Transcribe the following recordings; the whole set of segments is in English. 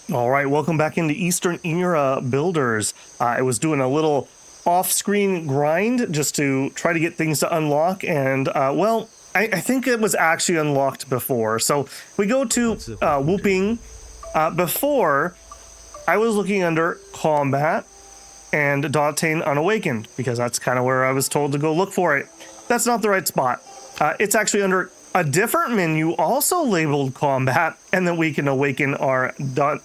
All right, welcome back into Eastern Era Builders. I was doing a little off-screen grind just to try to get things to unlock, and well, I think it was actually unlocked before. So we go to Whooping. Before, I was looking under Combat and Dauntain Unawakened, because that's kind of where I was told to go look for it. That's not the right spot. It's actually under a different menu, also labeled Combat, and then we can awaken our Dauntain.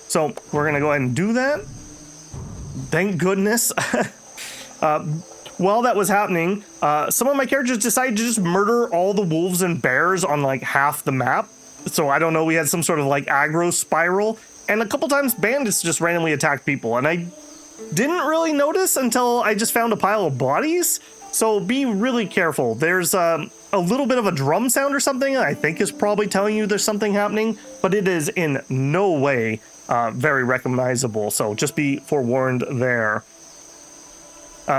So we're going to go ahead and do that. Thank goodness. While that was happening, some of my characters decided to just murder all the wolves and bears on like half the map. So I don't know, we had some sort of like aggro spiral, and a couple times bandits just randomly attacked people, and I didn't really notice until I just found a pile of bodies. So be really careful. There's a little bit of a drum sound or something I think is probably telling you there's something happening, but it is in no way very recognizable, so just be forewarned there.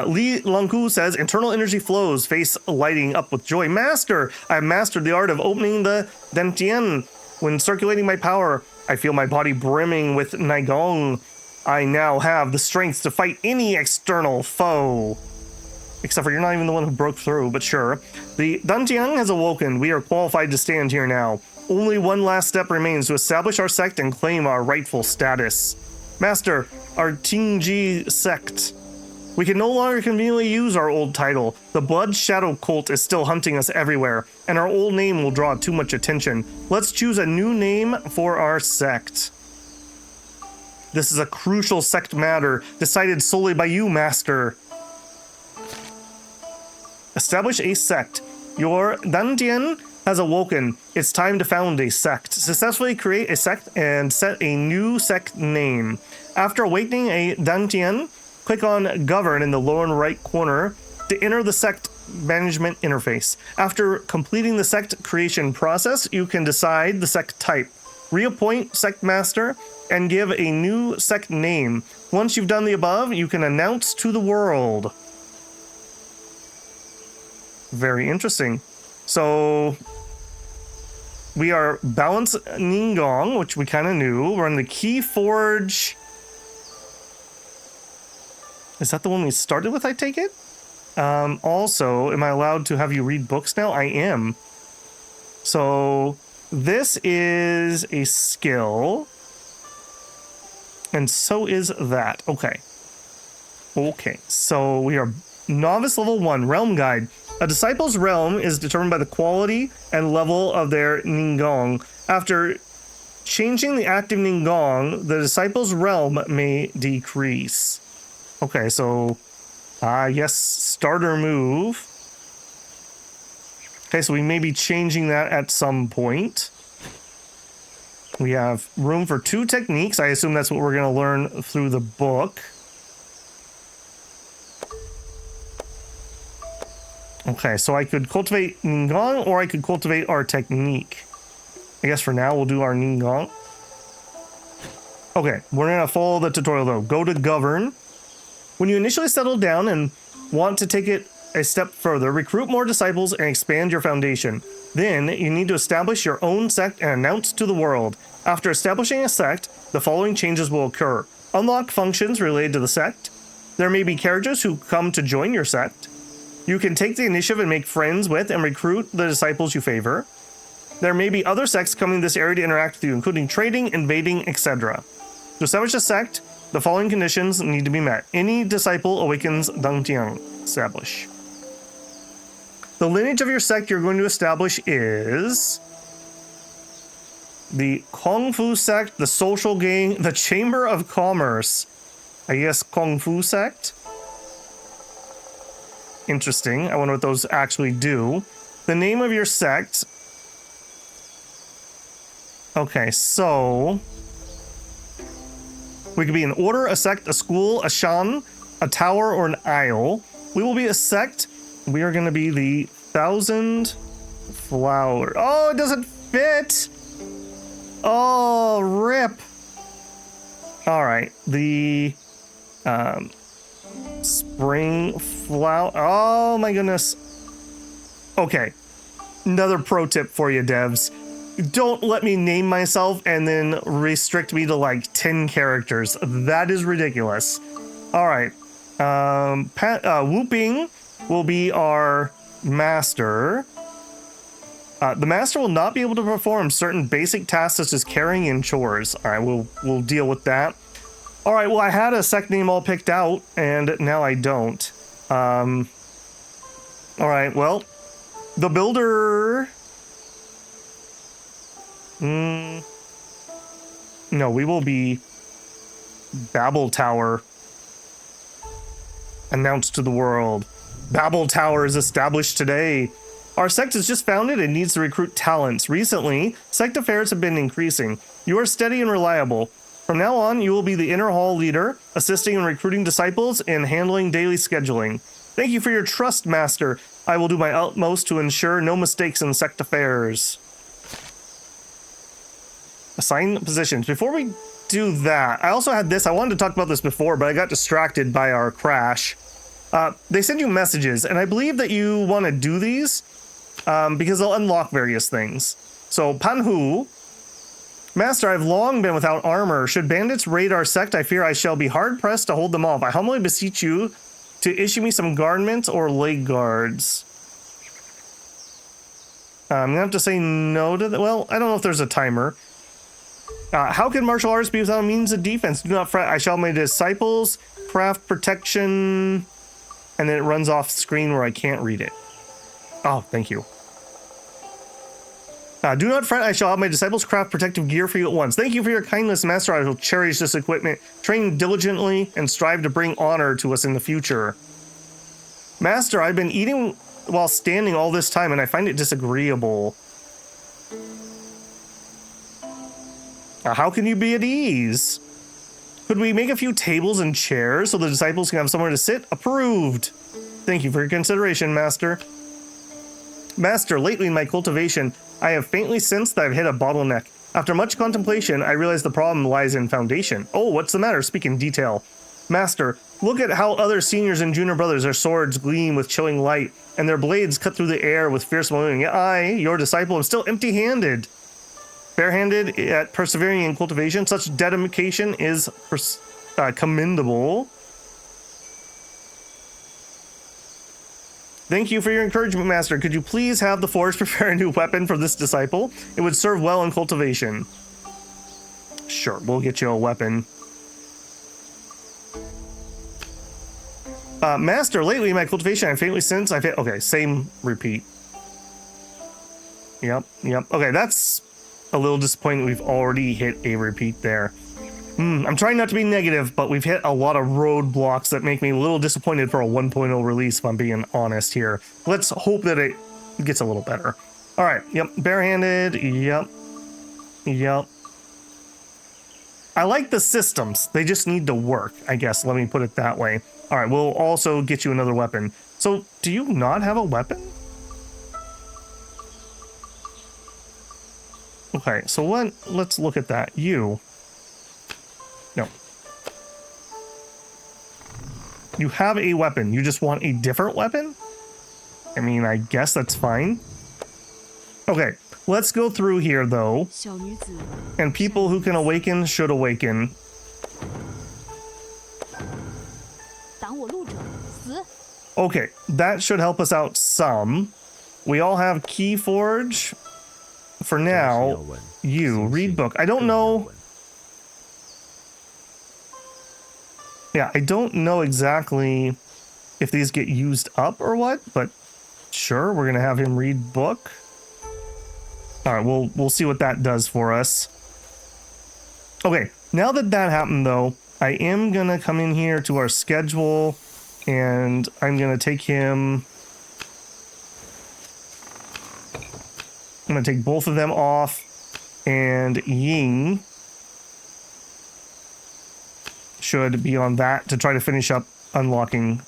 Li Langku says, internal energy flows, face lighting up with joy. Master, I've mastered the art of opening the Dantian. When circulating my power, I feel my body brimming with Naigong. I now have the strength to fight any external foe. Except for you're not even the one who broke through, but sure. The Dantian has awoken. We are qualified to stand here now. Only one last step remains to establish our sect and claim our rightful status. Master, our Tingji sect. We can no longer conveniently use our old title. The Blood Shadow cult is still hunting us everywhere, and our old name will draw too much attention. Let's choose a new name for our sect. This is a crucial sect matter, decided solely by you, Master. Establish a sect. Your Dantian has awoken. It's time to found a sect. Successfully create a sect and set a new sect name. After awakening a Dantian, click on Govern in the lower right corner to enter the sect management interface. After completing the sect creation process, you can decide the sect type, reappoint sect master, and give a new sect name. Once you've done the above, you can announce to the world. Very interesting. So we are Balance Ningong, which we kind of knew. We're in the Key Forge. Is that the one we started with, I take it? Also, am I allowed to have you read books now? I am. So this is a skill. And so is that. Okay. Okay, so we are Novice Level 1, Realm Guide. A disciple's realm is determined by the quality and level of their Ningong. After changing the active Ningong, the disciple's realm may decrease. Okay, so, yes, starter move. Okay, so we may be changing that at some point. We have room for 2 techniques. I assume that's what we're going to learn through the book. Okay, so I could cultivate Ningong, or I could cultivate our technique. I guess for now we'll do our Ningong. Okay, we're going to follow the tutorial though. Go to Govern. When you initially settle down and want to take it a step further, recruit more disciples and expand your foundation. Then you need to establish your own sect and announce to the world. After establishing a sect, the following changes will occur. Unlock functions related to the sect. There may be characters who come to join your sect. You can take the initiative and make friends with and recruit the disciples you favor. There may be other sects coming to this area to interact with you, including trading, invading, etc. To establish a sect, the following conditions need to be met. Any disciple awakens Dangtiang. Establish. The lineage of your sect you're going to establish is the Kung Fu sect, the Social Gang, the Chamber of Commerce. I guess Kung Fu sect. Interesting. I wonder what those actually do. The name of your sect. Okay, so we could be an order, a sect, a school, a shan, a tower, or an isle. We will be a sect. We are going to be the 1,000 Flower. Oh, it doesn't fit. Oh, rip. All right. The spring flower. Oh, my goodness. Okay. Another pro tip for you, devs. Don't let me name myself and then restrict me to like 10 characters. That is ridiculous. All right. Whooping will be our master. The master will not be able to perform certain basic tasks such as carrying and chores. All right, we'll deal with that. All right, well, I had a sect name all picked out, and now I don't. All right, well, the builder... No, we will be Babel Tower. Announced to the world. Babel Tower is established today. Our sect is just founded and needs to recruit talents. Recently, sect affairs have been increasing. You are steady and reliable. From now on, you will be the inner hall leader, assisting in recruiting disciples and handling daily scheduling. Thank you for your trust, Master. I will do my utmost to ensure no mistakes in sect affairs. Assign positions. Before we do that, I also had this. I wanted to talk about this before, but I got distracted by our crash. They send you messages, and I believe that you want to do these because they'll unlock various things. So, Panhu, Master, I've long been without armor. Should bandits raid our sect, I fear I shall be hard-pressed to hold them off. I humbly beseech you to issue me some garments or leg guards. I'm gonna have to say no to that. Well, I don't know if there's a timer. How can martial arts be without a means of defense? Do not fret, I shall my disciples craft protection, and then it runs off screen where I can't read it. Oh, thank you. Do not fret, I shall have my disciples craft protective gear for you at once. Thank you for your kindness, Master. I will cherish this equipment, train diligently, and strive to bring honor to us in the future. Master, I've been eating while standing all this time, and I find it disagreeable. How can you be at ease? Could we make a few tables and chairs so the disciples can have somewhere to sit? Approved. Thank you for your consideration, Master. Master, lately in my cultivation, I have faintly sensed that I've hit a bottleneck. After much contemplation, I realize the problem lies in foundation. Oh, what's the matter? Speak in detail. Master, look at how other seniors and junior brothers, their swords gleam with chilling light, and their blades cut through the air with fierce moaning. Yet I, your disciple, am still empty-handed. Barehanded at persevering in cultivation, such dedication is commendable. Thank you for your encouragement, Master. Could you please have the forge prepare a new weapon for this disciple? It would serve well in cultivation. Sure, we'll get you a weapon. Master, lately in my cultivation, I faintly sense I've hit... Okay, same repeat. Yep. Okay, that's a little disappointing. We've already hit a repeat there. I'm trying not to be negative, but we've hit a lot of roadblocks that make me a little disappointed for a 1.0 release, if I'm being honest here. Let's hope that it gets a little better. All right, yep, barehanded, yep. I like the systems. They just need to work, I guess. Let me put it that way. All right, we'll also get you another weapon. So, do you not have a weapon? Okay, so let's look at that. You. No. You have a weapon. You just want a different weapon? I mean, I guess that's fine. Okay, let's go through here, though. And people who can awaken should awaken. Okay, that should help us out some. We all have Keyforge. For now, you read book. I don't know. Yeah, I don't know exactly if these get used up or what, but sure, we're gonna have him read book. All right, we'll see what that does for us. Okay, now that happened though, I am gonna come in here to our schedule, and I'm gonna take him. I'm going to take both of them off, and Ying should be on that to try to finish up unlocking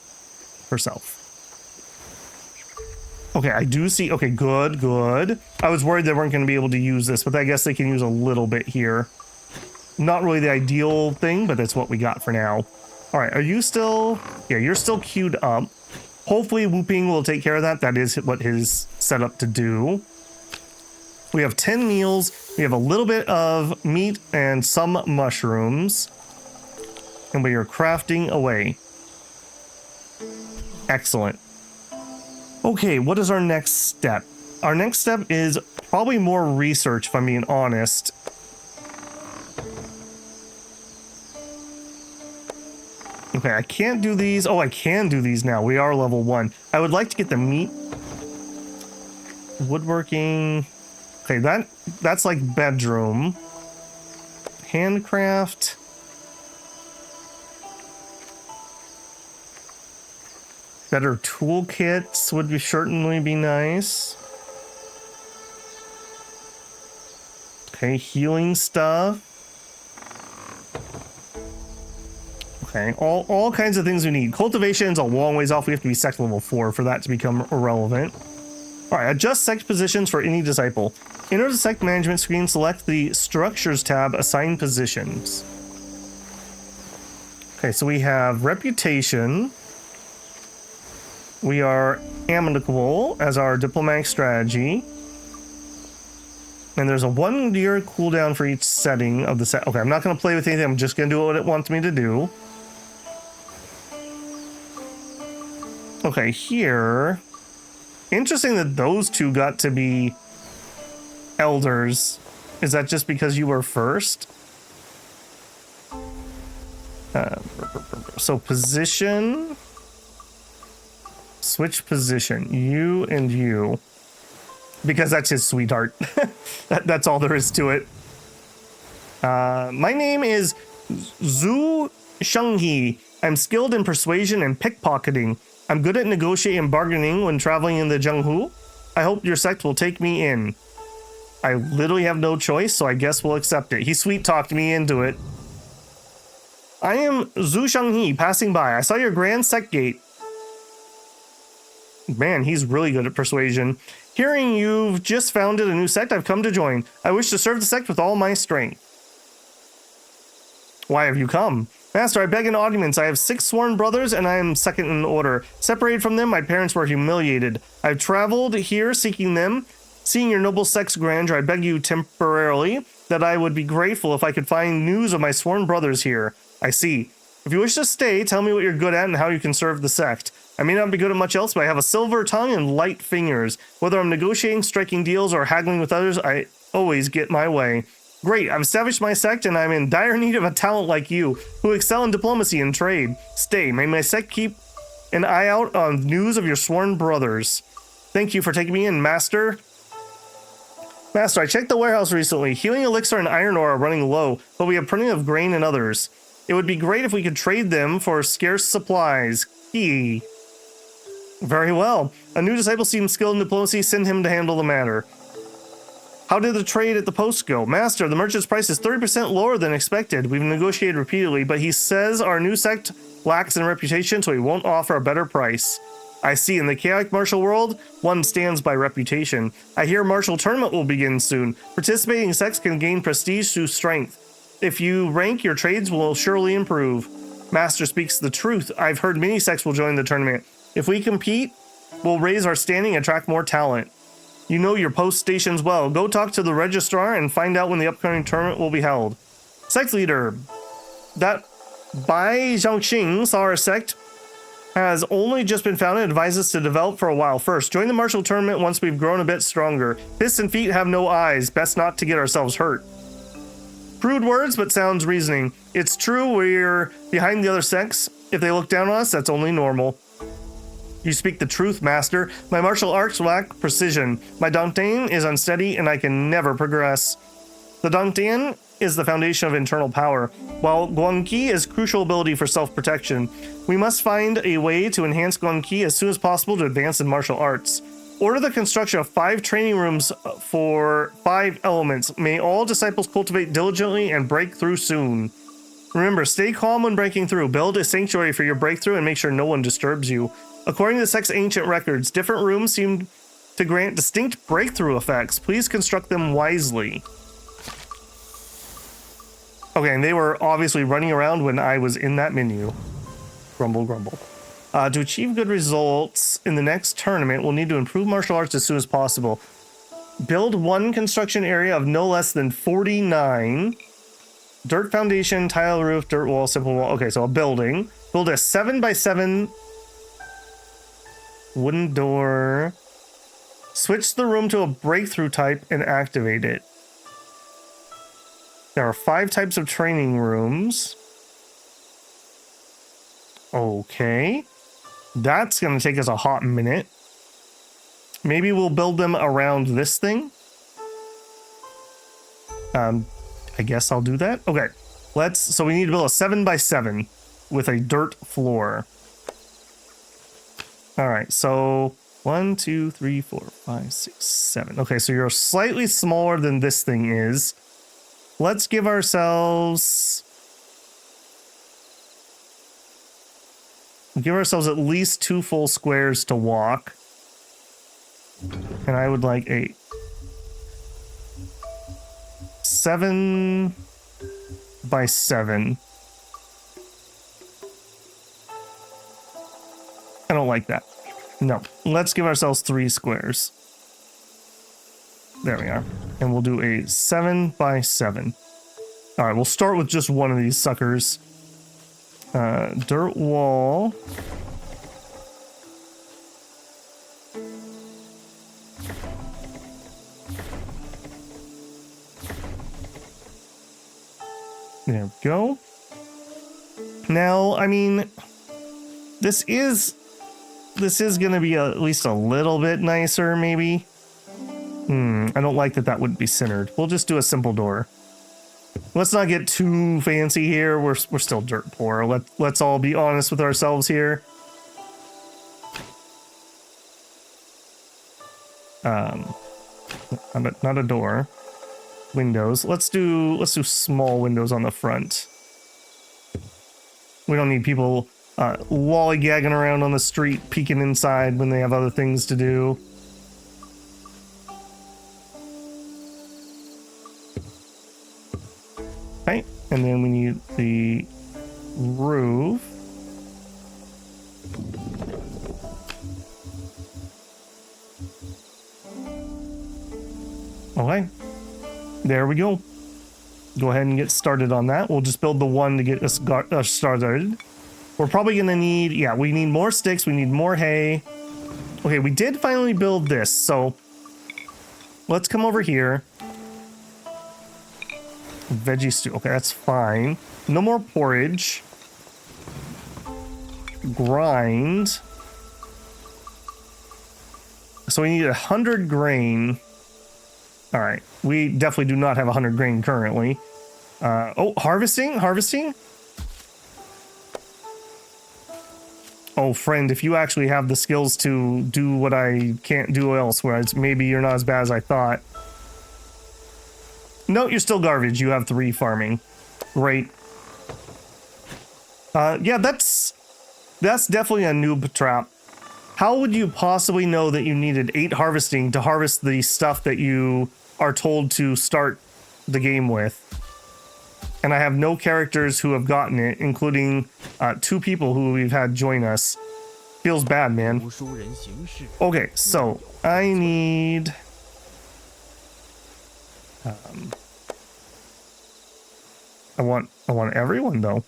herself. Okay, I do see... Okay, good. I was worried they weren't going to be able to use this, but I guess they can use a little bit here. Not really the ideal thing, but that's what we got for now. All right, are you still... Yeah, you're still queued up. Hopefully Whooping will take care of that. That is what his set up to do. We have 10 meals. We have a little bit of meat and some mushrooms. And we are crafting away. Excellent. Okay, what is our next step? Our next step is probably more research, if I'm being honest. Okay, I can't do these. Oh, I can do these now. We are level 1. I would like to get the meat. Woodworking. Okay, that's like bedroom. Handcraft. Better toolkits would certainly be nice. Okay, healing stuff. Okay, all kinds of things we need. Cultivation's a long ways off. We have to be sect level 4 for that to become irrelevant. All right, adjust sect positions for any disciple. Enter the sect management screen, select the structures tab, assign positions. Okay, so we have reputation. We are amicable as our diplomatic strategy. And there's a 1-year cooldown for each setting of the set. Okay, I'm not going to play with anything. I'm just going to do what it wants me to do. Okay, here. Interesting that those two got to be elders. Is that just because you were first? So position. Switch position. You and you. Because that's his sweetheart. That's all there is to it. My name is Zhu Shenghe. I'm skilled in persuasion and pickpocketing. I'm good at negotiating and bargaining when traveling in the Jianghu. I hope your sect will take me in. I literally have no choice, so I guess we'll accept it. He sweet-talked me into it. I am Zhu Shenghe, passing by. I saw your grand sect gate. Man, he's really good at persuasion. Hearing you've just founded a new sect, I've come to join. I wish to serve the sect with all my strength. Why have you come? Master, I beg an audience. I have 6 sworn brothers, and I am second in order. Separated from them, my parents were humiliated. I've traveled here seeking them. Seeing your noble sect's grandeur, I beg you temporarily that I would be grateful if I could find news of my sworn brothers here. I see. If you wish to stay, tell me what you're good at and how you can serve the sect. I may not be good at much else, but I have a silver tongue and light fingers. Whether I'm negotiating, striking deals, or haggling with others, I always get my way. Great, I've established my sect, and I'm in dire need of a talent like you, who excel in diplomacy and trade. Stay, may my sect keep an eye out on news of your sworn brothers. Thank you for taking me in, Master. Master, I checked the warehouse recently. Healing elixir and iron ore are running low, but we have plenty of grain and others. It would be great if we could trade them for scarce supplies. Eee. Very well. A new disciple seems skilled in diplomacy. Send him to handle the matter. How did the trade at the post go? Master, the merchant's price is 30% lower than expected. We've negotiated repeatedly, but he says our new sect lacks in reputation, so he won't offer a better price. I see. In the chaotic martial world, one stands by reputation. I hear martial tournament will begin soon. Participating sects can gain prestige through strength. If you rank, your trades will surely improve. Master speaks the truth. I've heard many sects will join the tournament. If we compete, we'll raise our standing and attract more talent. You know your post stations well. Go talk to the registrar and find out when the upcoming tournament will be held. Sect leader. That Bai Zhangxing saw our sect has only just been founded and advised us to develop for a while. First, join the martial tournament once we've grown a bit stronger. Fists and feet have no eyes. Best not to get ourselves hurt. Crude words, but sounds reasoning. It's true we're behind the other sects. If they look down on us, that's only normal. You speak the truth, Master. My martial arts lack precision. My Dongtian is unsteady, and I can never progress. The Dongtian is the foundation of internal power, while Guangqi is crucial ability for self-protection. We must find a way to enhance Guangqi as soon as possible to advance in martial arts. Order the construction of 5 training rooms for 5 elements. May all disciples cultivate diligently and break through soon. Remember, stay calm when breaking through. Build a sanctuary for your breakthrough and make sure no one disturbs you. According to the sect's ancient records, different rooms seem to grant distinct breakthrough effects. Please construct them wisely. Okay, and they were obviously running around when I was in that menu. Grumble, grumble. To achieve good results in the next tournament, we'll need to improve martial arts as soon as possible. Build one construction area of no less than 49. Dirt foundation, tile roof, dirt wall, simple wall. Okay, so a building. Build a 7x7 wooden door. Switch the room to a breakthrough type and activate it. There are 5 types of training rooms. Okay. That's going to take us a hot minute. Maybe we'll build them around this thing. I guess I'll do that. Okay. So we need to build a 7x7 with a dirt floor. All right. So 1, 2, 3, 4, 5, 6, 7. Okay. So you're slightly smaller than this thing is. Let's give ourselves at least 2 full squares to walk. And I would like a 7x7. I don't like that. No, let's give ourselves 3 squares. There we are. And we'll do a 7x7. All right, we'll start with just one of these suckers. Dirt wall. There we go. Now, I mean, this is going to be at least a little bit nicer, maybe. I don't like that wouldn't be centered. We'll just do a simple door. Let's not get too fancy here. We're still dirt poor. Let's all be honest with ourselves here. Not a door. Windows. Let's do small windows on the front. We don't need people lollygagging around on the street, peeking inside when they have other things to do. Okay, and then we need the roof. Okay, there we go. Go ahead and get started on that. We'll just build the one to get us started. We're probably gonna need, yeah, we need more sticks, we need more hay. Okay, we did finally build this, so let's come over here. Veggie stew, okay, that's fine. No more porridge. Grind. So we need 100 grain. All right, we definitely do not have 100 grain currently. Oh, harvesting. Oh, friend, if you actually have the skills to do what I can't do elsewhere, maybe you're not as bad as I thought. No, you're still garbage. You have 3 farming. Great. Yeah, that's definitely a noob trap. How would you possibly know that you needed 8 harvesting to harvest the stuff that you are told to start the game with? And I have no characters who have gotten it, including 2 people who we've had join us. Feels bad, man. Okay, so I need... I want everyone, though.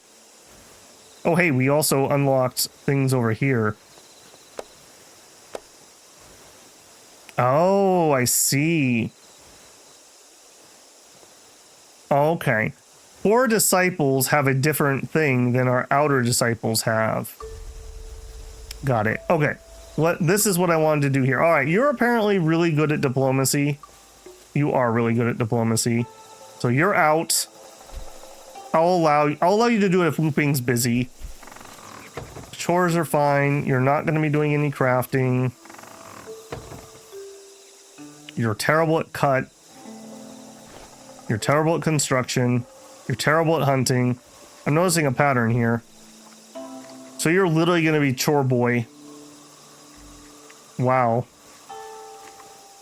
Oh, hey, we also unlocked things over here. Oh, I see. Okay. 4 disciples have a different thing than our outer disciples have. Got it. Okay. This is what I wanted to do here. All right, you're apparently really good at diplomacy. You are really good at diplomacy. So you're out. I'll allow you to do it if Whooping's busy. Chores are fine. You're not going to be doing any crafting. You're terrible at cut. You're terrible at construction. You're terrible at hunting. I'm noticing a pattern here. So you're literally going to be chore boy. Wow.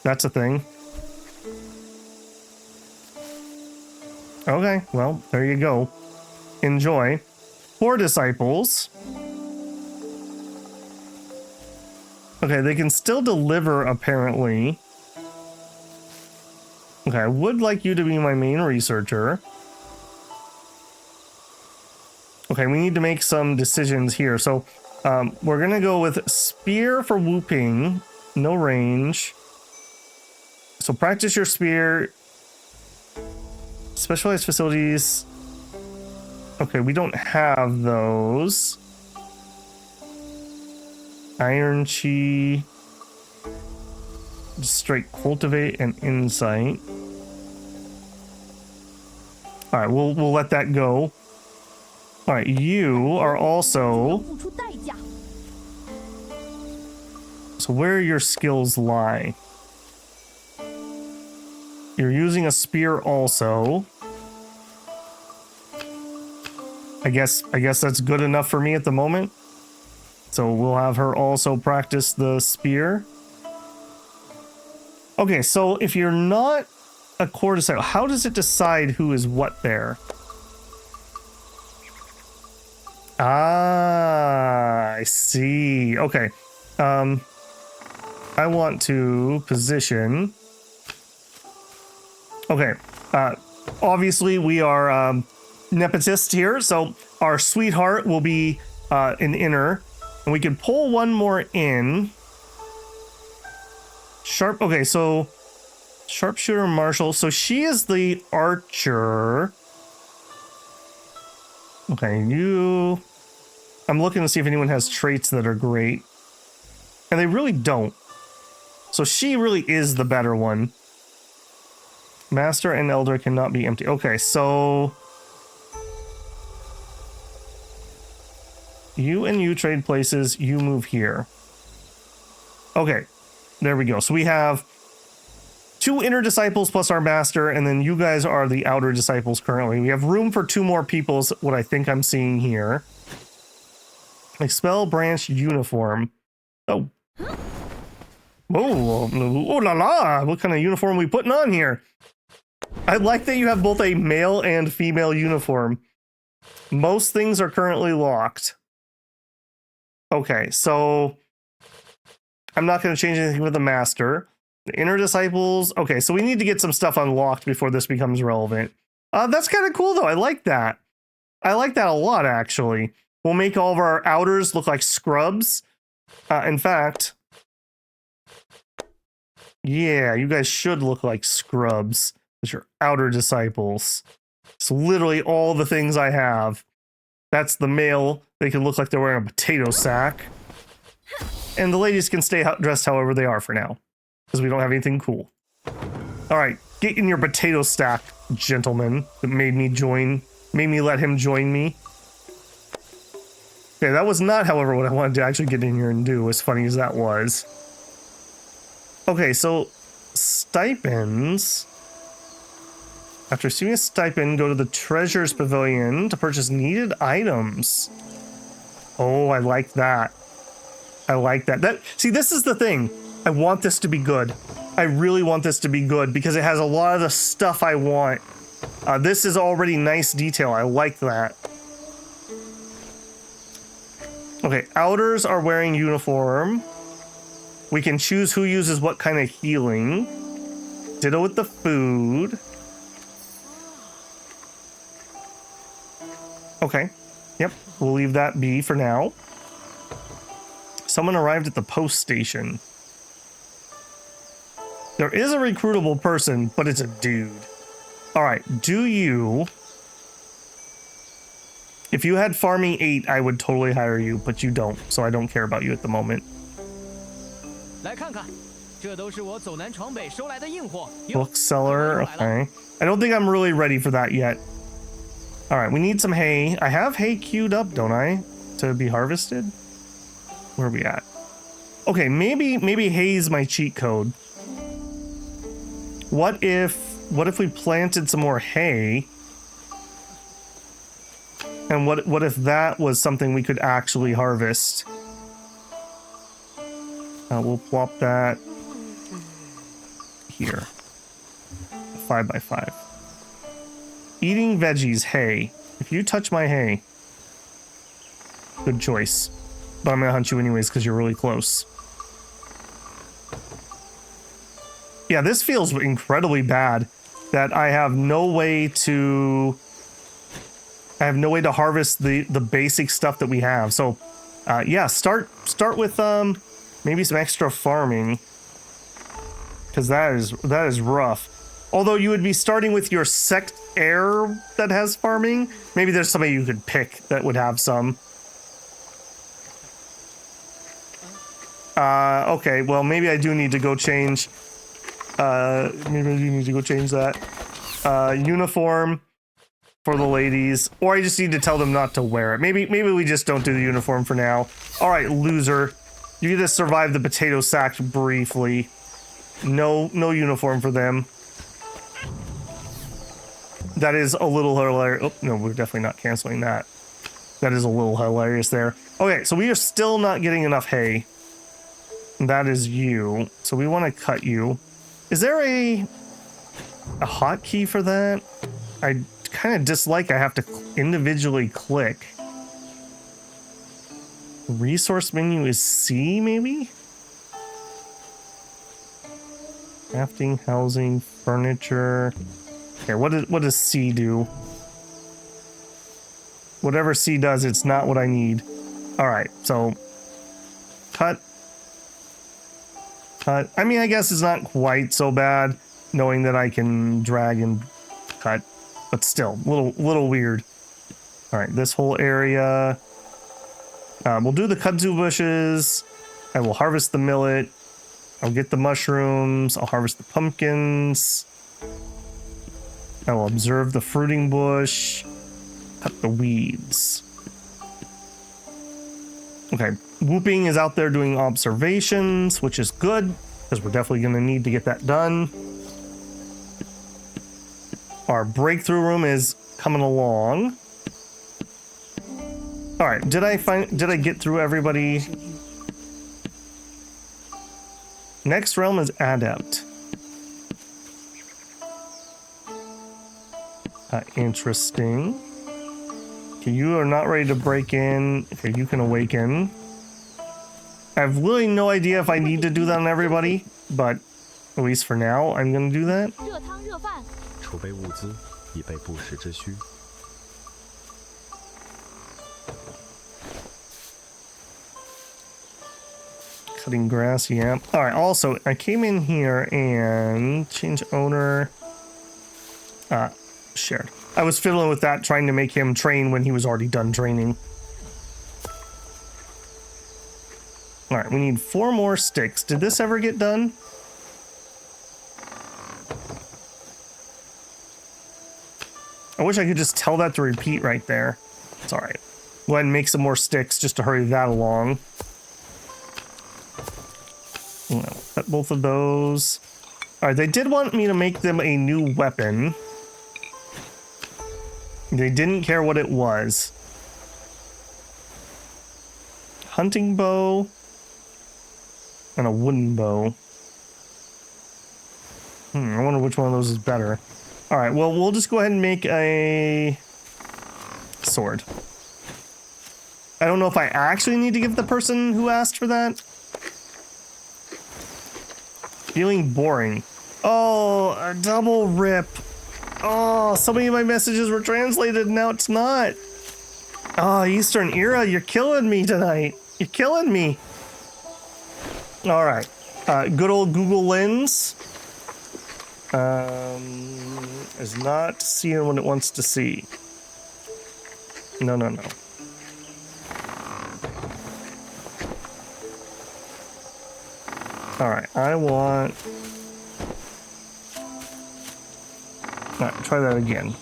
That's a thing. Okay, well, there you go. Enjoy. 4 disciples. Okay, they can still deliver, apparently. Okay, I would like you to be my main researcher. Okay, we need to make some decisions here. So we're going to go with spear for whooping. No range. So practice your spear. Specialized facilities. Okay, we don't have those. Iron chi. Just straight cultivate and insight. All right, we'll let that go. All right, you are also. So where your skills lie? You're using a spear also. I guess that's good enough for me at the moment. So we'll have her also practice the spear. Okay, so if you're not a core disciple, how does it decide who is what there? Ah, I see. Okay. I want to position. Okay. Obviously we are nepotist here, so our sweetheart will be an inner, and we can pull one more in. Sharp. Okay, so sharpshooter marshal. So she is the archer. Okay, you. I'm looking to see if anyone has traits that are great, and they really don't. So she really is the better one. Master and elder cannot be empty. Okay, so you and you trade places. You move here. Okay, there we go. So we have 2 inner disciples plus our master, and then you guys are the outer disciples currently. We have room for 2 more people, is what I think I'm seeing here. Expel branch uniform. Oh. Oh, oh la la. What kind of uniform are we putting on here? I like that you have both a male and female uniform. Most things are currently locked. Okay, so I'm not going to change anything with the master. The inner disciples. Okay, so we need to get some stuff unlocked before this becomes relevant. That's kind of cool, though. I like that. I like that a lot, actually. We'll make all of our outers look like scrubs. In fact, yeah, you guys should look like scrubs as your outer disciples. It's literally all the things I have. That's the male. They can look like they're wearing a potato sack. And the ladies can stay dressed however they are for now, because we don't have anything cool. All right, get in your potato stack, gentlemen. That made me let him join me. Okay, that was not, however, what I wanted to actually get in here and do, as funny as that was. Okay, so stipends. After receiving a stipend, go to the treasures pavilion to purchase needed items. Oh, I like that. I like that. See, this is the thing. I want this to be good. I really want this to be good because it has a lot of the stuff I want. This is already nice detail. I like that. Okay, outers are wearing uniform. We can choose who uses what kind of healing. Ditto with the food. Okay. Yep, we'll leave that be for now. Someone arrived at the post station. There is a recruitable person, but it's a dude. All right, do you... If you had farming 8, I would totally hire you, but you don't, so I don't care about you at the moment. Bookseller, okay. I don't think I'm really ready for that yet. All right, we need some hay. I have hay queued up, don't I? To be harvested? Where are we at? Okay, maybe hay's my cheat code. What if we planted some more hay? And what if that was something we could actually harvest? We'll plop that here. 5x5. Eating veggies, hay. If you touch my hay, good choice. But I'm gonna hunt you anyways because you're really close. Yeah, this feels incredibly bad. that I have no way to harvest the basic stuff that we have. So yeah, start with maybe some extra farming, because that is rough. Although you would be starting with your sect heir that has farming. Maybe there's somebody you could pick that would have some. Okay, well, maybe I do need to go change. Maybe I do need to go change that. Uniform for the ladies. Or I just need to tell them not to wear it. Maybe we just don't do the uniform for now. Alright, loser. You get to survive the potato sack briefly. No uniform for them. That is a little hilarious. Oh, no, we're definitely not canceling that. That is a little hilarious there. Okay, so we are still not getting enough hay. That is you. So we want to cut you. Is there a hotkey for that? I kind of dislike I have to individually click. Resource menu is C, maybe? Crafting, housing, furniture. Okay, what does C do? Whatever C does, it's not what I need. Alright, so cut. I mean, I guess it's not quite so bad knowing that I can drag and cut, but still, little weird. Alright, this whole area. We'll do the kudzu bushes. I will harvest the millet. I'll get the mushrooms. I'll harvest the pumpkins. I will observe the fruiting bush. Cut the weeds. Okay, Whooping is out there doing observations, which is good, because we're definitely going to need to get that done. Our breakthrough room is coming along. All right, did I get through everybody? Next realm is Adept. Interesting. Okay, you are not ready to break in. Okay, you can awaken. I have really no idea if I need to do that on everybody, but at least for now, I'm going to do that. Cutting grass, yeah. All right, also, I came in here and change owner. Shared. I was fiddling with that, trying to make him train when he was already done training. All right, we need 4 more sticks. Did this ever get done? I wish I could just tell that to repeat right there. It's all right. Go ahead and make some more sticks just to hurry that along. Cut both of those. All right, they did want me to make them a new weapon. They didn't care what it was. Hunting bow and a wooden bow. I wonder which one of those is better. All right, well, we'll just go ahead and make a sword. I don't know if I actually need to give the person who asked for that. Feeling boring. Oh, a double rip. Oh, so many of my messages were translated, and now it's not. Oh, Eastern Era, you're killing me tonight. You're killing me. All right. Good old Google Lens is not seeing what it wants to see. No. All right, I want... All right, try that again.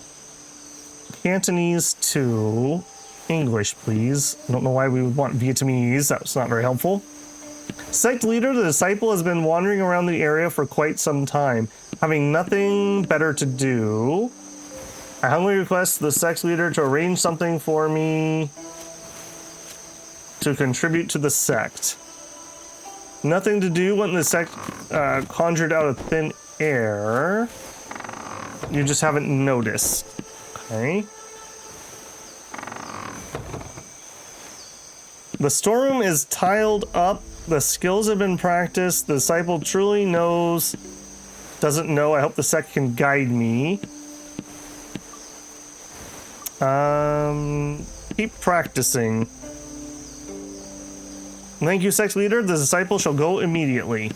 Cantonese to English, please. I don't know why we would want Vietnamese. That's not very helpful. Sect leader, the disciple, has been wandering around the area for quite some time, having nothing better to do. I humbly request the sect leader to arrange something for me to contribute to the sect. Nothing to do when the sect conjured out of thin air. You just haven't noticed. Okay. The storeroom is tiled up. The skills have been practiced. The disciple truly knows Doesn't know. I hope the sect can guide me. Keep practicing. Thank you, sect leader. The disciple shall go immediately.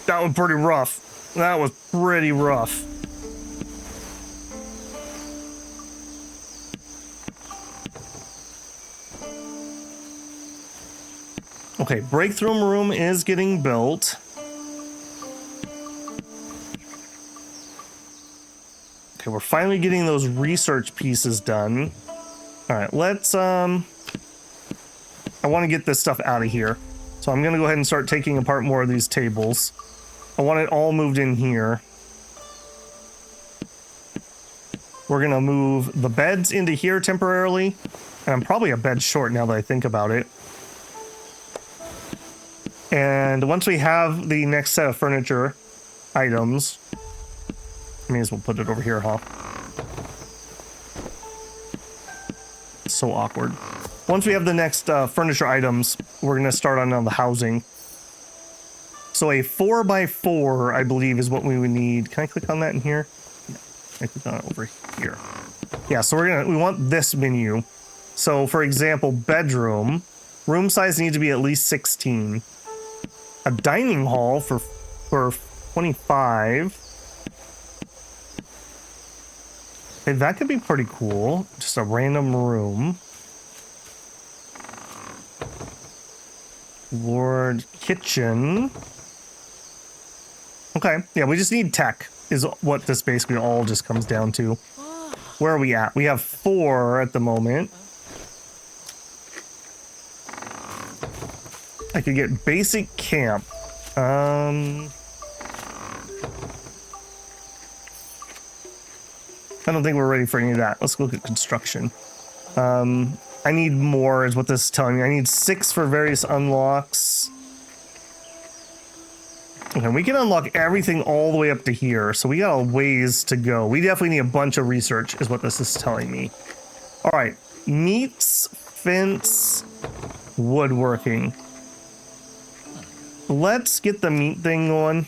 That was pretty rough. That was pretty rough. Okay, breakthrough room is getting built. Okay, we're finally getting those research pieces done. All right, let's, I want to get this stuff out of here. So I'm going to go ahead and start taking apart more of these tables. I want it all moved in here. We're going to move the beds into here temporarily. And I'm probably a bed short now that I think about it. And once we have the next set of furniture items, I may as well put it over here, huh? So awkward. Once we have the next furniture items, we're going to start on the housing. So a 4x4, I believe, is what we would need. Can I click on that in here? Yeah, I click on it over here. Yeah, so we want this menu. So for example, bedroom, room size needs to be at least 16. A dining hall for 25. Hey, that could be pretty cool. Just a random room. Lord kitchen. Okay, yeah, we just need tech is what this basically all just comes down to. Where are we at? We have 4 at the moment. I could get basic camp. I don't think we're ready for any of that. Let's look at construction. I need more is what this is telling me. I need 6 for various unlocks. Okay, we can unlock everything all the way up to here, so we got a ways to go. We definitely need a bunch of research is what this is telling me. All right, meats, fence, woodworking. Let's get the meat thing going.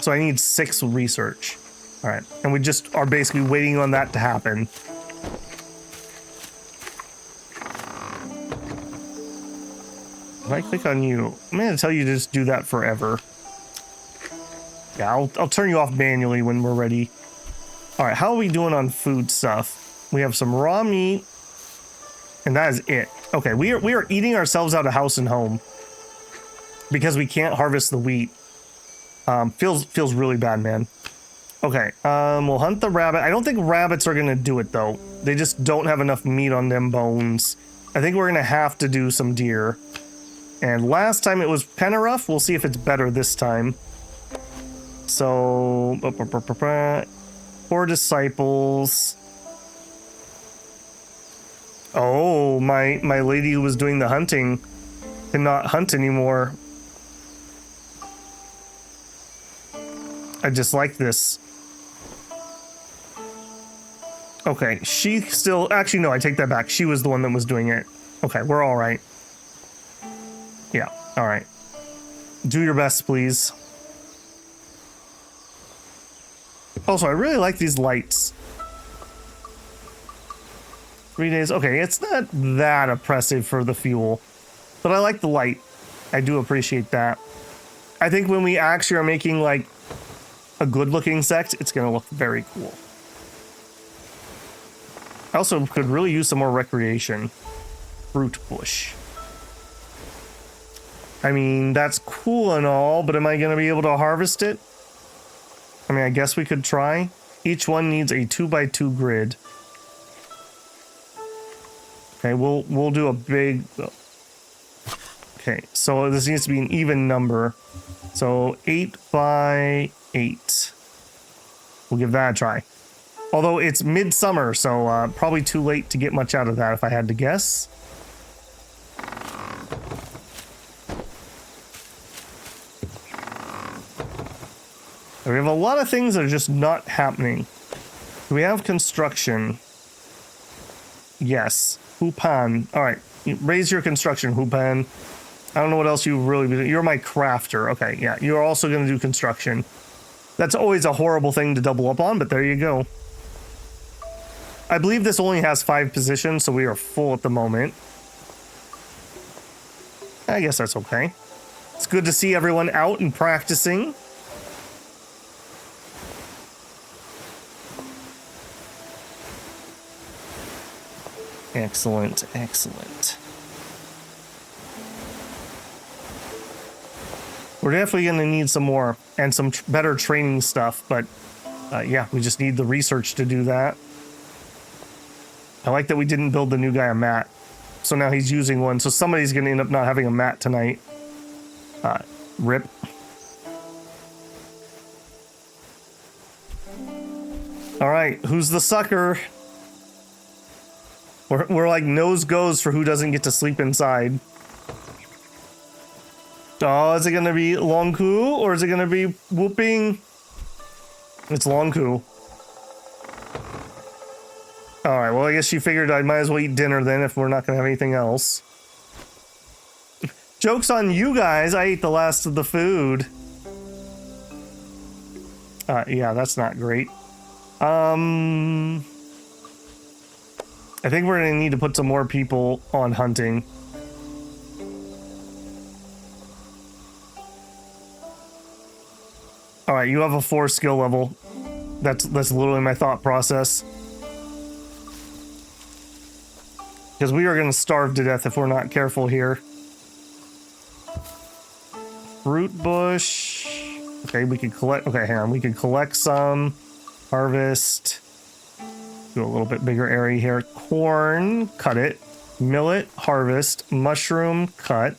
So I need 6 research. All right, and we just are basically waiting on that to happen. If I click on you, I'm going to tell you to just do that forever. Yeah, I'll turn you off manually when we're ready. All right, how are we doing on food stuff? We have some raw meat, and that is it. Okay, we are eating ourselves out of house and home because we can't harvest the wheat. Feels really bad, man. Okay, we'll hunt the rabbit. I don't think rabbits are going to do it, though. They just don't have enough meat on them bones. I think we're going to have to do some deer. And last time it was kind of rough. We'll see if it's better this time. So, 4 disciples. Oh, my lady who was doing the hunting cannot hunt anymore. I just like this. Okay, she still... Actually, no, I take that back. She was the one that was doing it. Okay, we're all right. Yeah, all right. Do your best, please. Also, I really like these lights. 3 days. Okay, it's not that oppressive for the fuel, but I like the light. I do appreciate that. I think when we actually are making, like, a good-looking sect, it's going to look very cool. I also could really use some more recreation. Fruit bush. I mean, that's cool and all, but am I going to be able to harvest it? I mean, I guess we could try. Each one needs a 2x2 grid. Okay, we'll do a big... Okay, so this needs to be an even number. So 8x8. We'll give that a try. Although it's midsummer, so probably too late to get much out of that if I had to guess. We have a lot of things that are just not happening. We have construction. Yes. Hupan. All right. Raise your construction, Hupan. I don't know what else you really do. You're my crafter. Okay, yeah. You're also going to do construction. That's always a horrible thing to double up on, but there you go. I believe this only has 5 positions, so we are full at the moment. I guess that's okay. It's good to see everyone out and practicing. Excellent, excellent. We're definitely going to need some more and some better training stuff, but yeah, we just need the research to do that. I like that we didn't build the new guy a mat. So now he's using one, so somebody's going to end up not having a mat tonight. Rip. All right, who's the sucker? We're like nose goes for who doesn't get to sleep inside. Oh, is it gonna be Longku or is it gonna be Whooping? It's Longku. Alright, well I guess she figured I might as well eat dinner then if we're not gonna have anything else. Joke's on you guys, I ate the last of the food. Yeah, that's not great. I think we're gonna need to put some more people on hunting. All right, you have a 4 skill level. That's literally my thought process. Because we are gonna starve to death if we're not careful here. Fruit bush. Okay, we can collect. Okay, hang on. We can collect some. Harvest. Do a little bit bigger area here. Corn, cut it. Millet, harvest. Mushroom, cut.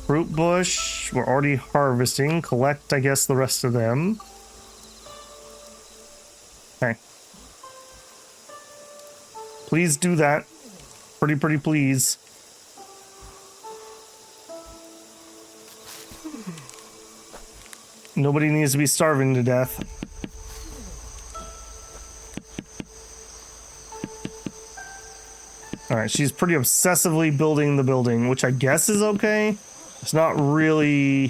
Fruit bush, we're already harvesting. Collect, I guess, the rest of them. Okay. Please do that. Pretty please. Nobody needs to be starving to death. Alright, she's pretty obsessively building the building, which I guess is okay. It's not really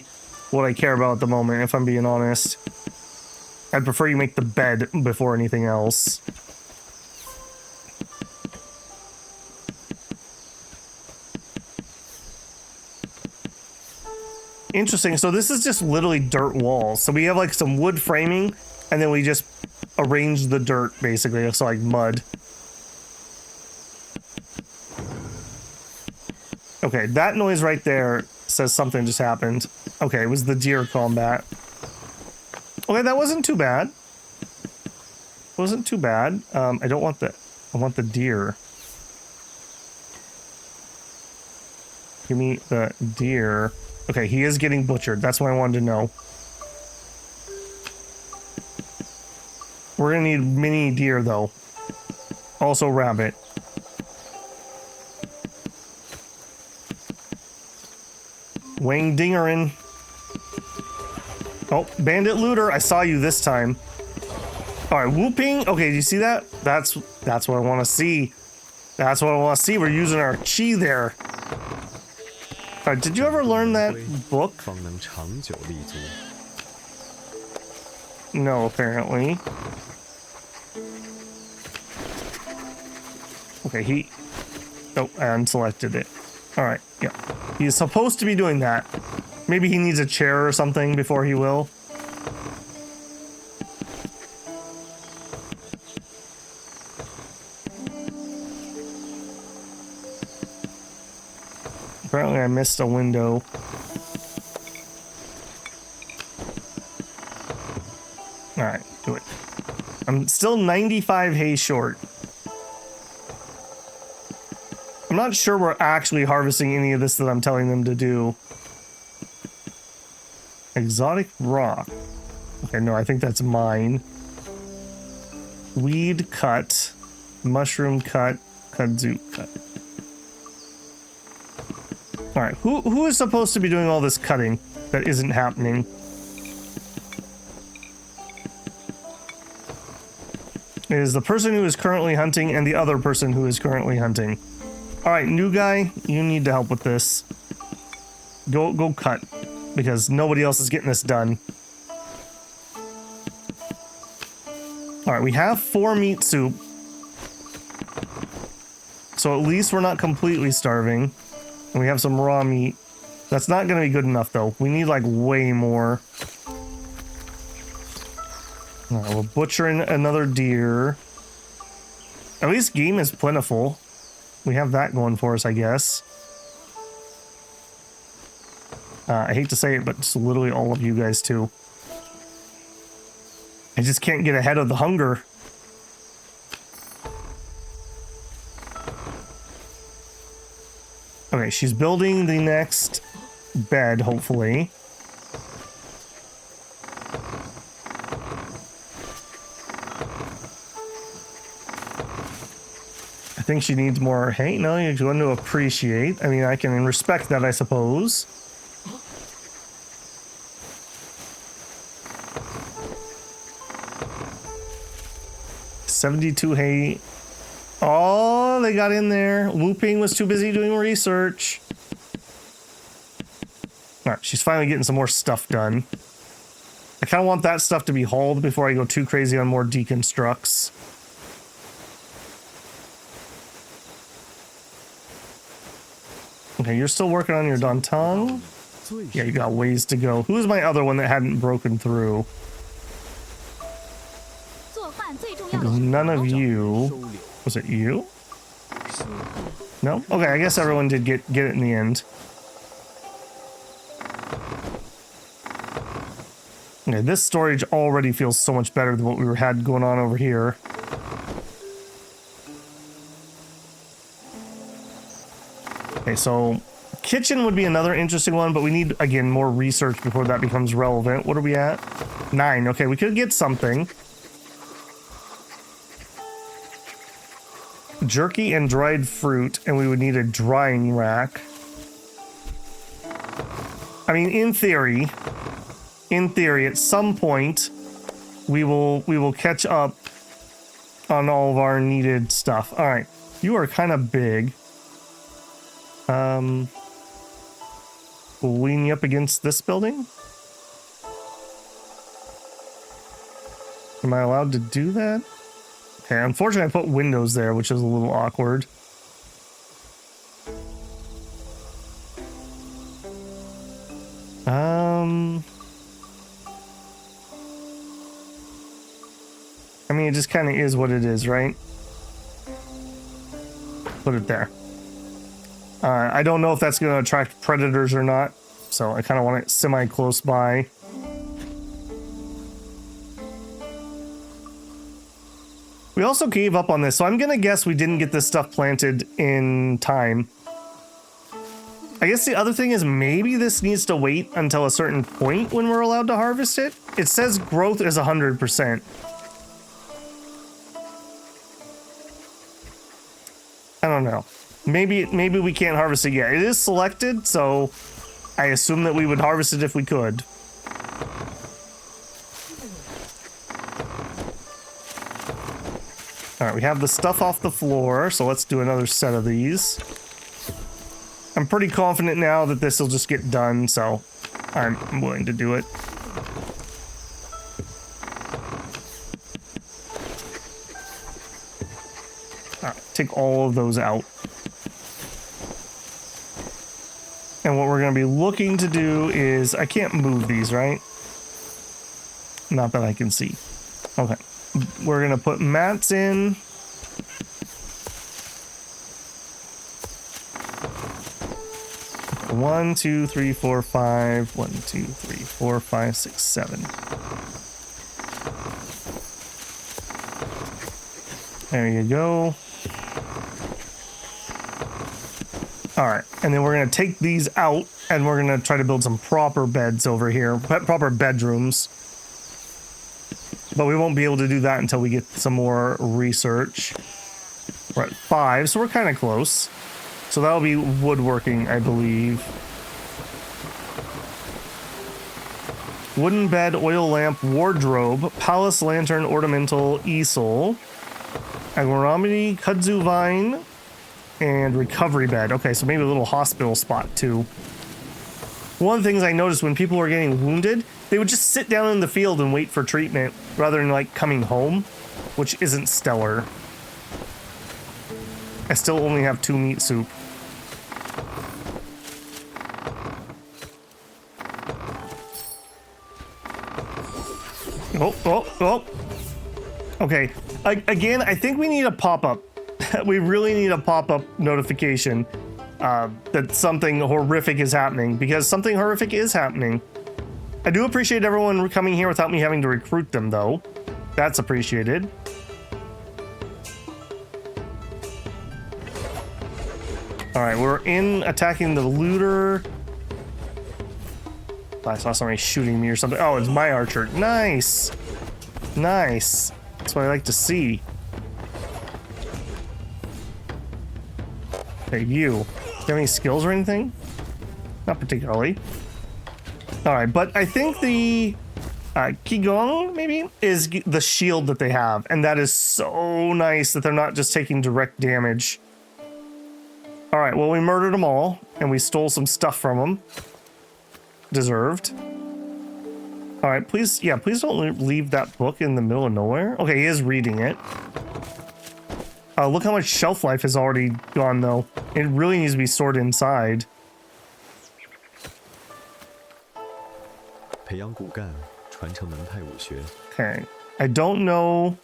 what I care about at the moment, if I'm being honest. I'd prefer you make the bed before anything else. Interesting, so this is just literally dirt walls. So we have like some wood framing, and then we just arrange the dirt, basically. It's like mud. Okay, that noise right there says something just happened. Okay, it was the deer combat. Okay, that wasn't too bad. Wasn't too bad. I don't want the... I want the deer. Give me the deer. Okay, he is getting butchered. That's what I wanted to know. We're gonna need mini deer, though. Also rabbit. Wang Dingerin. Oh, bandit looter. I saw you this time. All right, whooping. Okay, do you see that? That's what I want to see. That's what I want to see. We're using our chi there. All right, did you ever learn that book? No, apparently. Okay, he... Oh, I unselected it. Alright, yeah. He's supposed to be doing that. Maybe he needs a chair or something before he will. Apparently I missed a window. Alright, do it. I'm still 95 hay short. I'm not sure we're actually harvesting any of this that I'm telling them to do. Exotic rock. Okay, no, I think that's mine. Weed cut. Mushroom cut. Kudzu cut. Alright, who is supposed to be doing all this cutting that isn't happening? It is the person who is currently hunting and the other person who is currently hunting. Alright, new guy, you need to help with this. Go cut, because nobody else is getting this done. All right, we have 4 meat soup. So at least we're not completely starving. And we have some raw meat. That's not going to be good enough, though. We need, like, way more. All right, we're butchering another deer. At least game is plentiful. We have that going for us, I guess. I hate to say it, but it's literally all of you guys, too. I just can't get ahead of the hunger. Okay, she's building the next bed, hopefully. I think she needs more. Hey, no, you're going to appreciate. I mean, I can respect that, I suppose. $72 hay. Oh, they got in there. Whooping was too busy doing research. All right, she's finally getting some more stuff done. I kind of want that stuff to be hauled before I go too crazy on more deconstructs. Okay, you're still working on your Danton? Yeah, you got ways to go. Who's my other one that hadn't broken through? None of you. Was it you? No? Okay, I guess everyone did get it in the end. Okay, this storage already feels so much better than what we had going on over here. Okay, so kitchen would be another interesting one, but we need, again, more research before that becomes relevant. What are we at? 9. Okay, we could get something. Jerky and dried fruit, and we would need a drying rack. I mean, in theory, at some point, we will catch up on all of our needed stuff. All right, you are kind of big. We'll lean you up against this building. Am I allowed to do that? Okay, unfortunately I put windows there, which is a little awkward. I mean, it just kind of is what it is, right? Put it there. I don't know if that's going to attract predators or not, so I kind of want it semi-close by. We also gave up on this, so I'm going to guess we didn't get this stuff planted in time. I guess the other thing is maybe this needs to wait until a certain point when we're allowed to harvest it. It says growth is 100%. I don't know. Maybe we can't harvest it yet. It is selected, so I assume that we would harvest it if we could. All right, we have the stuff off the floor, so let's do another set of these. I'm pretty confident now that this will just get done, so I'm willing to do it. All right, take all of those out. And what we're going to be looking to do is, I can't move these, right? Not that I can see. Okay. We're going to put mats in. One, 2, 3, 4, 5. 1, 2, 3, 4, 5, 6, 7. There you go. All right, and then we're going to take these out, and we're going to try to build some proper beds over here, proper bedrooms. But we won't be able to do that until we get some more research. We're at 5, so we're kind of close. So that'll be woodworking, I believe. Wooden bed, oil lamp, wardrobe, palace lantern, ornamental, easel, agronomy, kudzu vine, and recovery bed. Okay, so maybe a little hospital spot too. One of the things I noticed when people were getting wounded, they would just sit down in the field and wait for treatment rather than like coming home, which isn't stellar. I still only have 2 meat soup. Oh. Okay, again, I think we need a pop-up. We really need a pop-up notification that something horrific is happening, because something horrific is happening. I do appreciate everyone coming here without me having to recruit them, though. That's appreciated. All right, we're in attacking the looter. I saw somebody shooting me or something. Oh, it's my archer. Nice. Nice. That's what I like to see. Hey, you. Do you have any skills or anything? Not particularly. All right, but I think the Qigong, maybe, is the shield that they have. And that is so nice that they're not just taking direct damage. All right, well, we murdered them all, and we stole some stuff from them. Deserved. All right, please, yeah, please don't leave that book in the middle of nowhere. Okay, he is reading it. Look how much shelf life has already gone, though. It really needs to be stored inside. Okay, I don't know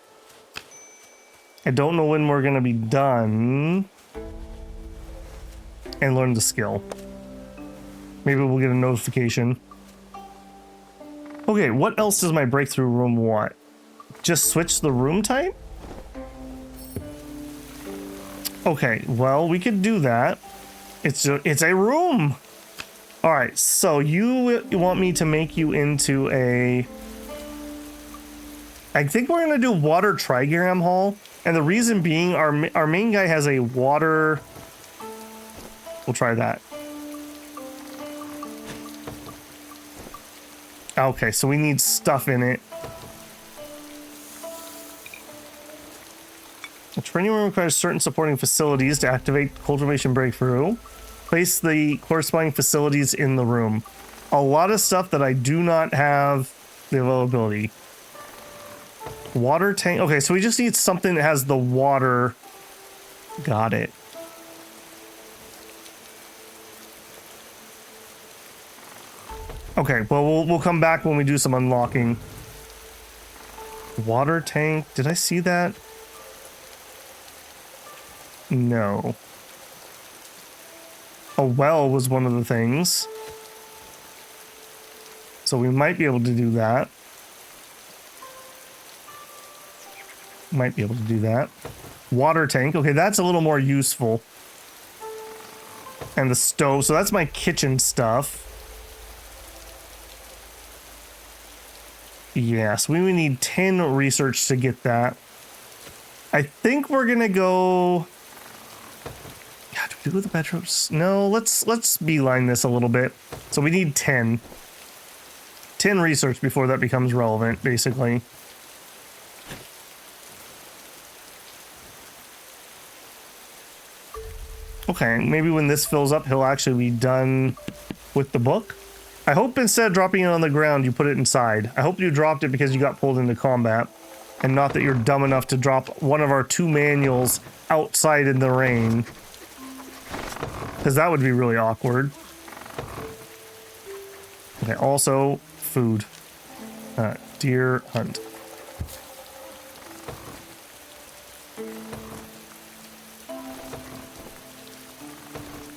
when we're gonna be done and learn the skill. Maybe we'll get a notification. Okay, what else does my breakthrough room want? Just switch the room type? Okay, well, we could do that. It's a room. All right, so you want me to make you into a... I think we're gonna do water trigram hall, and the reason being our main guy has a water... We'll try that. Okay, so we need stuff in it. The training room requires certain supporting facilities to activate cultivation breakthrough. Place the corresponding facilities in the room. A lot of stuff that I do not have the availability. Water tank. Okay, so we just need something that has the water. Got it. Okay, well, we'll come back when we do some unlocking. Water tank. Did I see that? No. A well was one of the things. So we might be able to do that. Might be able to do that. Water tank. Okay, that's a little more useful. And the stove. So that's my kitchen stuff. Yes, we would need 10 research to get that. I think we're gonna go... God, do we do the bedrooms? No, let's beeline this a little bit. So we need 10. 10 research before that becomes relevant, basically. Okay, maybe when this fills up, he'll actually be done with the book. I hope instead of dropping it on the ground, you put it inside. I hope you dropped it because you got pulled into combat, and not that you're dumb enough to drop one of our 2 manuals outside in the rain. Because that would be really awkward. Okay, also, food. Deer hunt.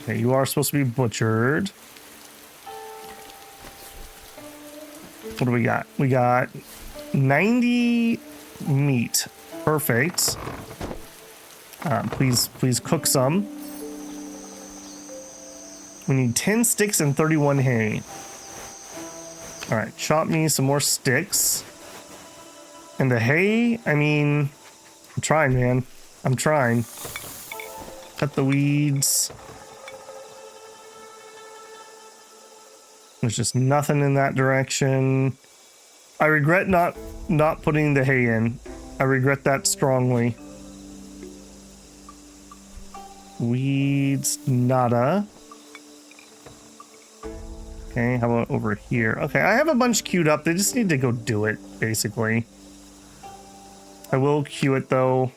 Okay, you are supposed to be butchered. What do we got? We got 90 meat. Perfect. Please cook some. We need 10 sticks and 31 hay. All right, chop me some more sticks. And the hay, I mean, I'm trying, man. I'm trying. Cut the weeds. There's just nothing in that direction. I regret not putting the hay in. I regret that strongly. Weeds, nada. Okay, how about over here? Okay, I have a bunch queued up. They just need to go do it, basically. I will queue it, though.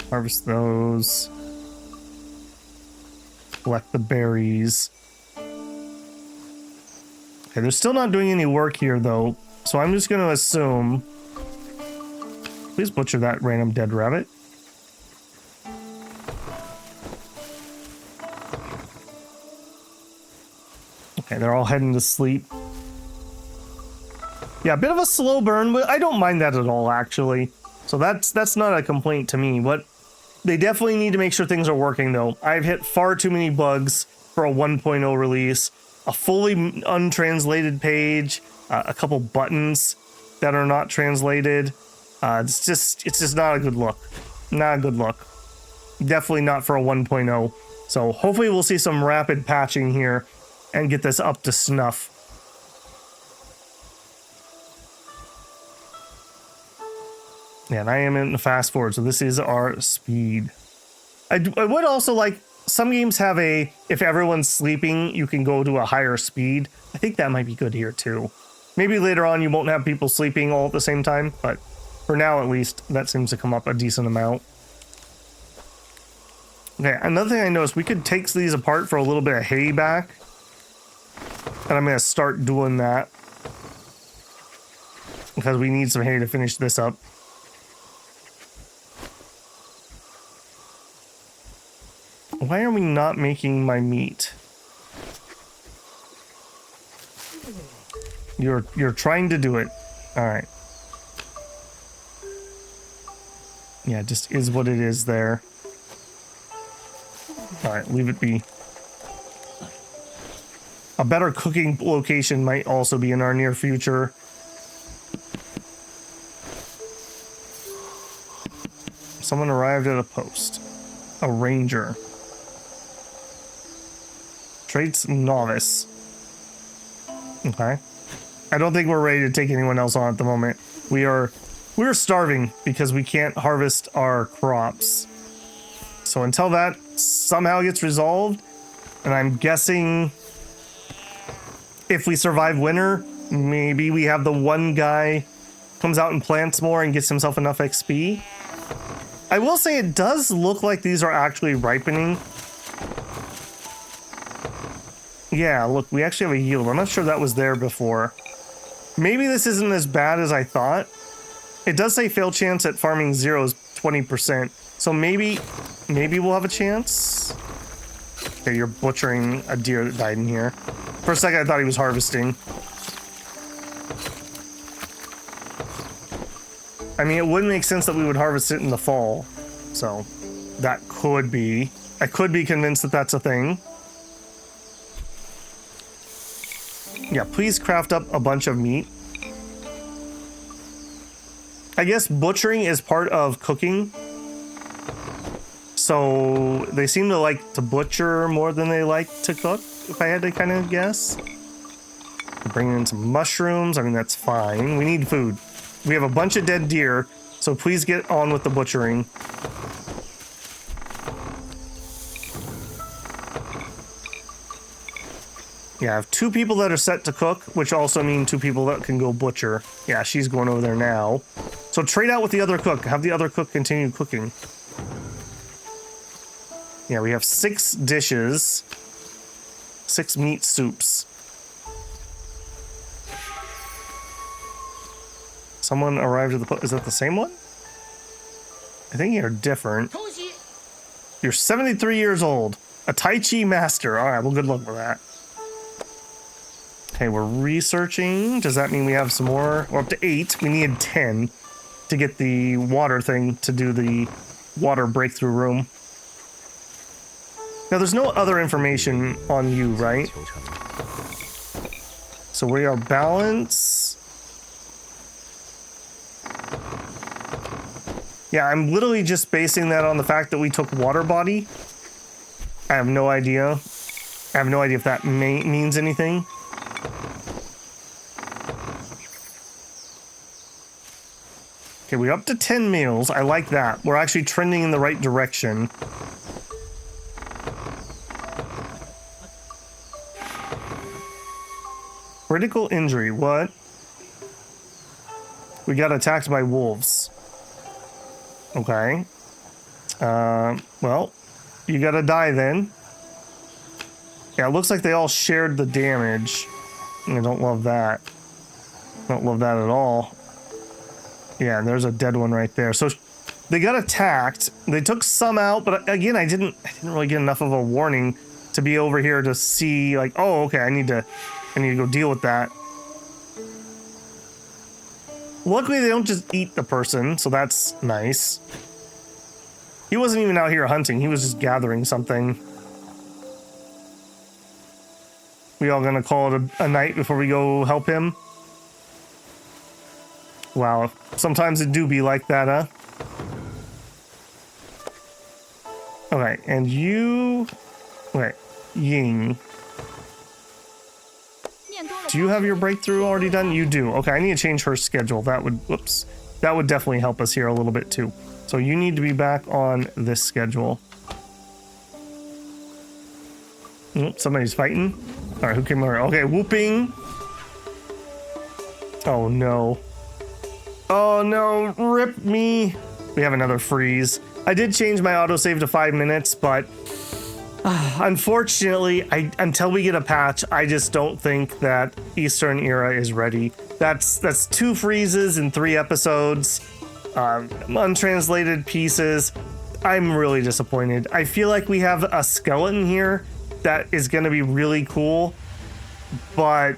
Harvest those. Collect the berries. Okay, they're still not doing any work here, though. So I'm just going to assume... Please butcher that random dead rabbit. Okay, they're all heading to sleep. Yeah, a bit of a slow burn, but I don't mind that at all, actually. So that's not a complaint to me. What they definitely need to make sure things are working, though. I've hit far too many bugs for a 1.0 release. A fully untranslated page, a couple buttons that are not translated. It's just not a good look. Not a good look. Definitely not for a 1.0. So hopefully we'll see some rapid patching here and get this up to snuff. Yeah, and I am in the fast forward, so this is our speed. I would also like, some games have a, if everyone's sleeping, you can go to a higher speed. I think that might be good here too. Maybe later on you won't have people sleeping all at the same time, but for now at least, that seems to come up a decent amount. Okay, another thing I noticed, we could take these apart for a little bit of hay back. And I'm going to start doing that. Because we need some hay to finish this up. Why are we not making my meat? You're trying to do it. All right. Yeah, it just is what it is there. All right, leave it be. A better cooking location might also be in our near future. Someone arrived at a post. A ranger. Traits novice. Okay. I don't think we're ready to take anyone else on at the moment. We're starving because we can't harvest our crops. So until that somehow gets resolved, and I'm guessing if we survive winter, maybe we have the one guy comes out and plants more and gets himself enough XP. I will say it does look like these are actually ripening. Yeah, look, we actually have a yield. I'm not sure that was there before. Maybe this isn't as bad as I thought. It does say fail chance at farming 0 is 20%. So maybe we'll have a chance. Okay, you're butchering a deer that died in here. For a second, I thought he was harvesting. I mean, it would make sense that we would harvest it in the fall. So, that could be. I could be convinced that that's a thing. Yeah, please craft up a bunch of meat. I guess butchering is part of cooking. So, they seem to like to butcher more than they like to cook, if I had to kind of guess. Bringing in some mushrooms. I mean, that's fine. We need food. We have a bunch of dead deer, so please get on with the butchering. Yeah, I have 2 people that are set to cook, which also mean 2 people that can go butcher. Yeah, she's going over there now. So trade out with the other cook. Have the other cook continue cooking. Yeah, we have 6 dishes. 6 meat soups. Someone arrived at the... Is that the same one? I think you're different. You're 73 years old. A Tai Chi master. All right, well, good luck with that. Okay, we're researching. Does that mean we have some more? We're up to 8. We need 10 to get the water thing to do the water breakthrough room. Now, there's no other information on you, right? So we are balance. Yeah, I'm literally just basing that on the fact that we took water body. I have no idea. I have no idea if that means anything. Okay, we're up to 10 meals. I like that. We're actually trending in the right direction. Critical injury, what? We got attacked by wolves. Okay. Well, you gotta die then. Yeah, it looks like they all shared the damage. I don't love that. Don't love that at all. Yeah, and there's a dead one right there. So they got attacked. They took some out, but again, I didn't really get enough of a warning to be over here to see like, oh, okay, I need to go deal with that. Luckily, they don't just eat the person, so that's nice. He wasn't even out here hunting. He was just gathering something. We all gonna call it a night before we go help him? Wow, sometimes it do be like that, huh? Okay, and you... Okay, Ying. Do you have your breakthrough already done? You do. Okay, I need to change her schedule. That would... Whoops. That would definitely help us here a little bit, too. So you need to be back on this schedule. Somebody's fighting. All right, who came over? Okay, whooping. Oh, no. Oh, no. Rip me. We have another freeze. I did change my autosave to 5 minutes, but unfortunately, until we get a patch, I just don't think that Eastern Era is ready. That's 2 freezes in 3 episodes. Untranslated pieces. I'm really disappointed. I feel like we have a skeleton here that is going to be really cool, but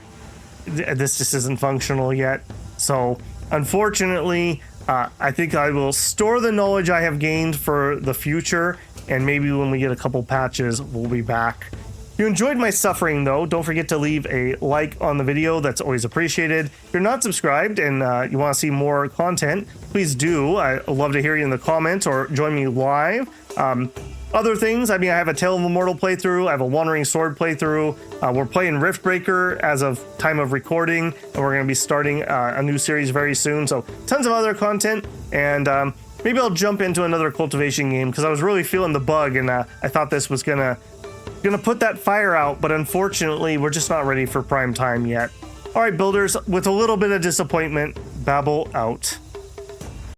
this just isn't functional yet. So unfortunately, I think I will store the knowledge I have gained for the future, and maybe when we get a couple patches, we'll be back. If you enjoyed my suffering, though, don't forget to leave a like on the video. That's always appreciated. If you're not subscribed and you want to see more content, please do. I'd love to hear you in the comments or join me live. Other things, I mean, I have a Tale of Immortal playthrough. I have a Wandering Sword playthrough. We're playing Riftbreaker as of time of recording, and we're going to be starting a new series very soon. So tons of other content, and maybe I'll jump into another cultivation game because I was really feeling the bug, and I thought this was gonna put that fire out, but unfortunately, we're just not ready for prime time yet. All right, builders, with a little bit of disappointment, Babel out.